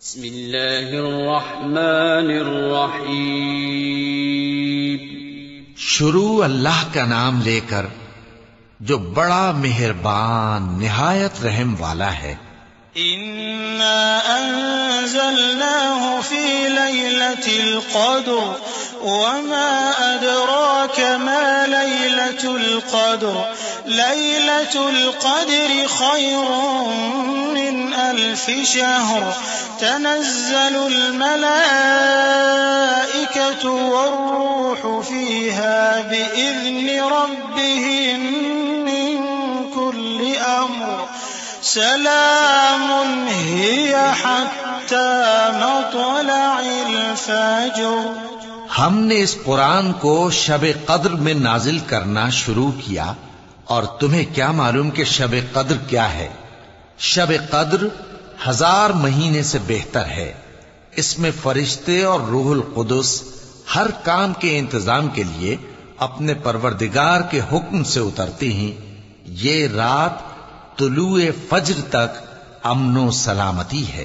بسم اللہ الرحمن الرحیم شروع اللہ کا نام لے کر جو بڑا مہربان نہایت رحم والا ہے۔ إنا أنزلناه في ليلة القدر وما أدراك ما ليلة القدر ليلة القدر خير من 1000 شهر تنزل الملائكة والروح فيها بإذن ربهم من كل أمر سلام هي حتى مطلع الفجر۔ ہم نے اس قرآن کو شب قدر میں نازل کرنا شروع کیا، اور تمہیں کیا معلوم کہ شب قدر کیا ہے؟ شب قدر 1000 مہینے سے بہتر ہے۔ اس میں فرشتے اور روح القدس ہر کام کے انتظام کے لیے اپنے پروردگار کے حکم سے اترتی ہیں۔ یہ رات طلوع فجر تک امن و سلامتی ہے۔